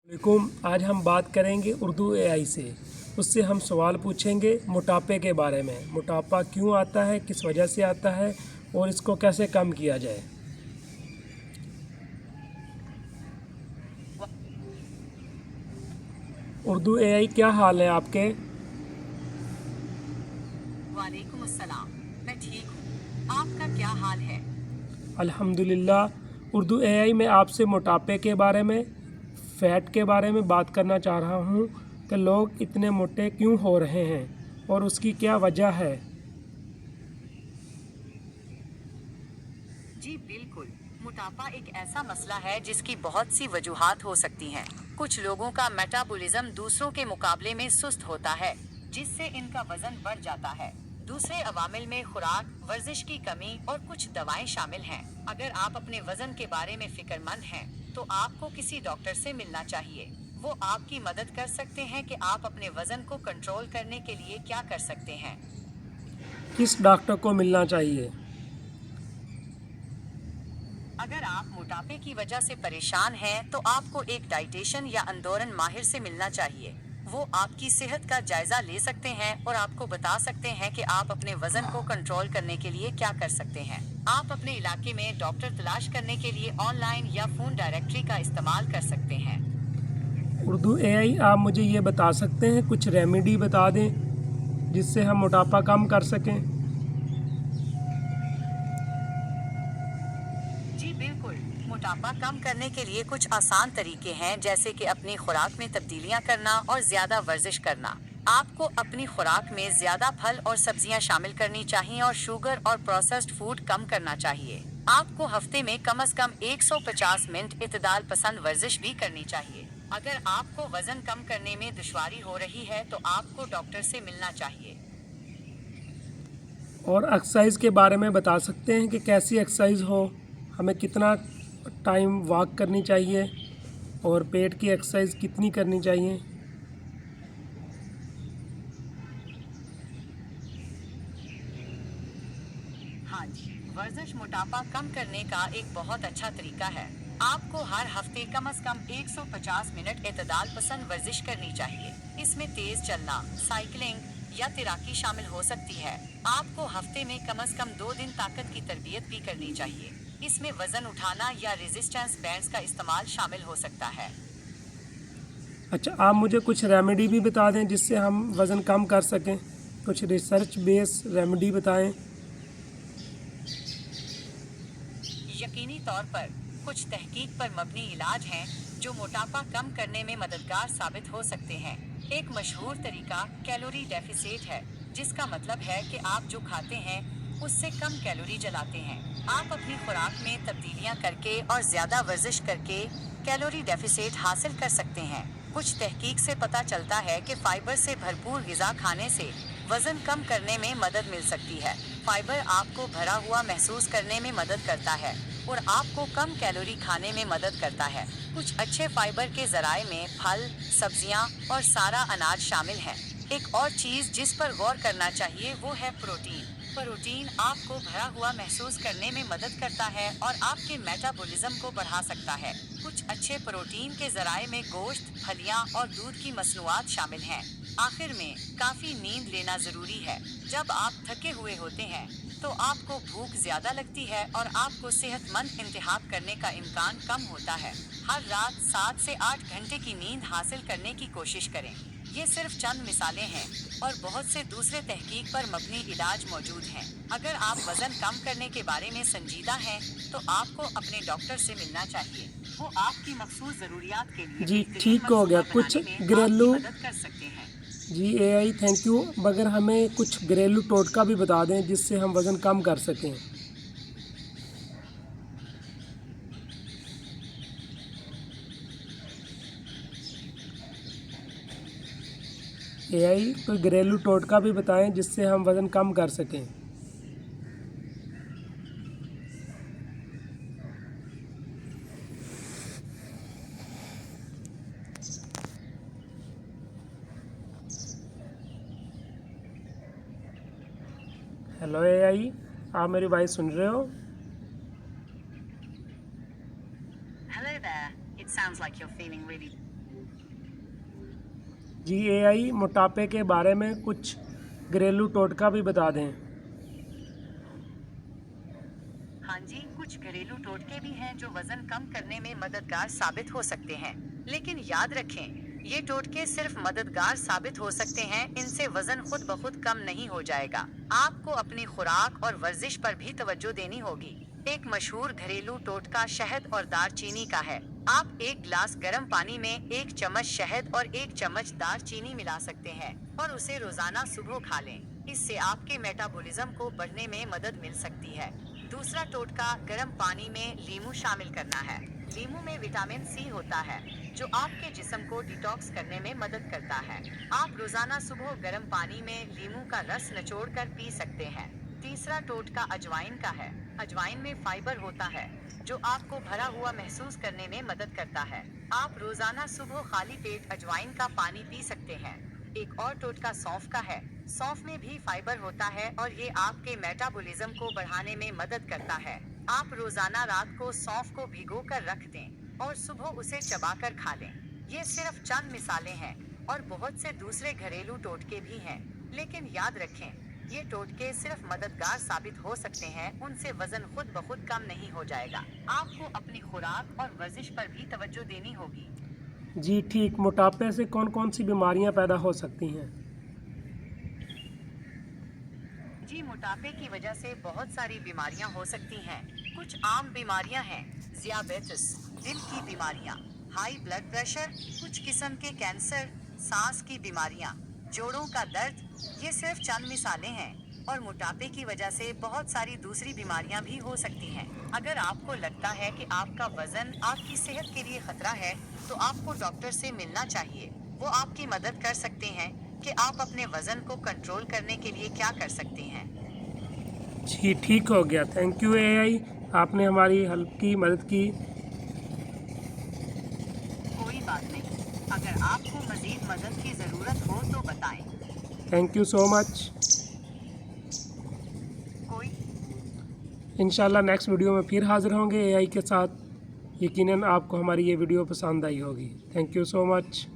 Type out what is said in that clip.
वालेकुम। आज हम बात करेंगे उर्दू एआई से। उससे हम सवाल पूछेंगे मोटापे के बारे में। मोटापा क्यों आता है, किस वजह से आता है और इसको कैसे कम किया जाए। उर्दू एआई, क्या हाल है आपके? वालेकुम अस्सलाम। मैं ठीक हूँ। आपका क्या हाल है? अल्हम्दुलिल्लाह। उर्दू एआई में आपसे मोटापे के बारे में, फ़ैट के बारे में बात करना चाह रहा हूँ कि लोग इतने मोटे क्यों हो रहे हैं और उसकी क्या वजह है। जी बिल्कुल। मोटापा एक ऐसा मसला है जिसकी बहुत सी वजूहात हो सकती हैं। कुछ लोगों का मेटाबॉलिज्म दूसरों के मुकाबले में सुस्त होता है, जिससे इनका वजन बढ़ जाता है। दूसरे अवामिल में खुराक, वर्जिश की कमी और कुछ दवाएं शामिल हैं। अगर आप अपने वजन के बारे में फिक्रमंद हैं, तो आपको किसी डॉक्टर से मिलना चाहिए। वो आपकी मदद कर सकते हैं कि आप अपने वजन को कंट्रोल करने के लिए क्या कर सकते हैं। किस डॉक्टर को मिलना चाहिए? अगर आप मोटापे की वजह से परेशान हैं, तो आपको एक डाइटिशियन या अंदोरन माहिर से मिलना चाहिए। वो आपकी सेहत का जायजा ले सकते हैं और आपको बता सकते हैं कि आप अपने वजन को कंट्रोल करने के लिए क्या कर सकते हैं। आप अपने इलाके में डॉक्टर तलाश करने के लिए ऑनलाइन या फोन डायरेक्टरी का इस्तेमाल कर सकते हैं। उर्दू एआई, आप मुझे ये बता सकते हैं, कुछ रेमेडी बता दें जिससे हम मोटापा कम कर सकें। जी बिल्कुल। मोटापा कम करने के लिए कुछ आसान तरीके हैं, जैसे कि अपनी खुराक में तब्दीलियां करना और ज्यादा वर्जिश करना। आपको अपनी खुराक में ज्यादा फल और सब्जियां शामिल करनी चाहिए और शुगर और प्रोसेस्ड फूड कम करना चाहिए। आपको हफ्ते में कम से कम 150 मिनट इतदाल पसंद वर्जिश भी करनी चाहिए। अगर आपको वजन कम करने में दुश्वारी हो रही है, तो आपको डॉक्टर से मिलना चाहिए। और एक्सरसाइज के बारे में बता सकते हैं कि कैसी एक्सरसाइज हो, हमें कितना टाइम वॉक करनी चाहिए और पेट की एक्सरसाइज कितनी करनी चाहिए। हाँ जी, वर्जिश मोटापा कम करने का एक बहुत अच्छा तरीका है। आपको हर हफ्ते कम से कम 150 मिनट एतदाल पसंद वर्जिश करनी चाहिए। इसमें तेज चलना, साइकिलिंग या तैराकी शामिल हो सकती है। आपको हफ्ते में कम से कम 2 दिन ताकत की तरबियत भी करनी चाहिए। इसमें वजन उठाना या रेजिस्टेंस बैंड्स का इस्तेमाल शामिल हो सकता है। अच्छा, आप मुझे कुछ रेमेडी भी बता दें जिससे हम वज़न कम कर सकें। कुछ रिसर्च बेस रेमेडी बताएं। यकीनी तौर पर कुछ तहकीक पर मबनी इलाज हैं जो मोटापा कम करने में मददगार साबित हो सकते हैं। एक मशहूर तरीका कैलोरी डेफिसिट है, जिसका मतलब है कि आप जो खाते हैं उससे कम कैलोरी जलाते हैं। आप अपनी खुराक में तब्दीलियां करके और ज्यादा वर्जिश करके कैलोरी डेफिसिट हासिल कर सकते हैं। कुछ तहकीक से पता चलता है कि फाइबर से भरपूर गिजा खाने से वजन कम करने में मदद मिल सकती है। फाइबर आपको भरा हुआ महसूस करने में मदद करता है और आपको कम कैलोरी खाने में मदद करता है। कुछ अच्छे फाइबर के जराए में फल, सब्जियां और सारा अनाज शामिल हैं। एक और चीज जिस पर गौर करना चाहिए वो है प्रोटीन। प्रोटीन आपको भरा हुआ महसूस करने में मदद करता है और आपके मेटाबॉलिज्म को बढ़ा सकता है। कुछ अच्छे प्रोटीन के जराए में गोश्त, फलियां और दूध की मसनूआत शामिल हैं। आखिर में काफी नींद लेना जरूरी है। जब आप थके हुए होते हैं, तो आपको भूख ज्यादा लगती है और आपको सेहतमंद इंतखाब करने का इम्कान कम होता है। हर रात 7 से 8 घंटे की नींद हासिल करने की कोशिश करें। ये सिर्फ चंद मिसालें हैं और बहुत से दूसरे तहकीक पर मबनी इलाज मौजूद हैं। अगर आप वजन कम करने के बारे में संजीदा हैं, तो आपको अपने डॉक्टर से मिलना चाहिए। वो आपकी मखसूस जरूरियात के लिए जी बेहतरीन ठीक हो गया। मंसूबा कुछ बनाने में आपकी घरेलू, मदद कर सकते हैं। जी एआई थैंक यू, मगर हमें कुछ घरेलू टोटका भी बता दें जिससे हम वज़न कम कर सकें। एआई कोई घरेलू टोटका भी बताएं जिससे हम वज़न कम कर सकें। हेलो एआई, आप मेरी बात सुन रहे हो? Hello there. It sounds like you're feeling really जी एआई मोटापे के बारे में कुछ घरेलू टोटका भी बता दें। हाँ जी, कुछ घरेलू टोटके भी हैं जो वजन कम करने में मददगार साबित हो सकते हैं, लेकिन याद रखें ये टोटके सिर्फ मददगार साबित हो सकते हैं, इनसे वजन खुद ब खुद कम नहीं हो जाएगा। आपको अपनी खुराक और वर्जिश पर भी तवज्जो देनी होगी। एक मशहूर घरेलू टोटका शहद और दालचीनी का है। आप एक गिलास गर्म पानी में 1 चम्मच शहद और 1 चम्मच दालचीनी मिला सकते हैं और उसे रोजाना सुबह खा लें। इससे आपके मेटाबॉलिज्म को बढ़ने में मदद मिल सकती है। दूसरा टोटका गर्म पानी में लीमू शामिल करना है। लीमू में विटामिन सी होता है जो आपके जिस्म को डिटॉक्स करने में मदद करता है। आप रोजाना सुबह गर्म पानी में लीमू का रस निचोड़कर पी सकते हैं। तीसरा टोटका अजवाइन का है। अजवाइन में फाइबर होता है जो आपको भरा हुआ महसूस करने में मदद करता है। आप रोजाना सुबह खाली पेट अजवाइन का पानी पी सकते हैं। एक और टोटका सौंफ का है। सौंफ में भी फाइबर होता है और ये आपके मेटाबॉलिज्म को बढ़ाने में मदद करता है। आप रोजाना रात को सौंफ को भिगो कर रख दें और सुबह उसे चबाकर खा लें। ये सिर्फ चंद मिसालें हैं और बहुत से दूसरे घरेलू टोटके भी हैं, लेकिन याद रखें ये टोटके सिर्फ मददगार साबित हो सकते हैं, उनसे वजन खुद ब खुद कम नहीं हो जाएगा। आपको अपनी खुराक और वर्जिश पर भी तवज्जो देनी होगी। जी ठीक, मोटापे से कौन कौन सी बीमारियां पैदा हो सकती हैं? जी, मोटापे की वजह से बहुत सारी बीमारियां हो सकती हैं। कुछ आम बीमारियां हैं ज़ियाबेटिस, दिल की बीमारियां, हाई ब्लड प्रेशर, कुछ किस्म के कैंसर, सांस की बीमारियां, जोड़ों का दर्द। ये सिर्फ चंद मिसालें हैं और मोटापे की वजह से बहुत सारी दूसरी बीमारियां भी हो सकती हैं। अगर आपको लगता है कि आपका वजन आपकी सेहत के लिए खतरा है तो आपको डॉक्टर से मिलना चाहिए। वो आपकी मदद कर सकते हैं कि आप अपने वजन को कंट्रोल करने के लिए क्या कर सकते हैं। जी ठीक हो गया, थैंक यू एआई, आपने हमारी हेल्प की, मदद की। कोई बात नहीं, अगर आपको मजीद मदद की ज़रूरत हो तो बताएं। Thank you so much. कोई इंशाल्लाह नेक्स्ट वीडियो में फिर हाज़िर होंगे एआई के साथ। यकीनन आपको हमारी ये वीडियो पसंद आई होगी। Thank you so much.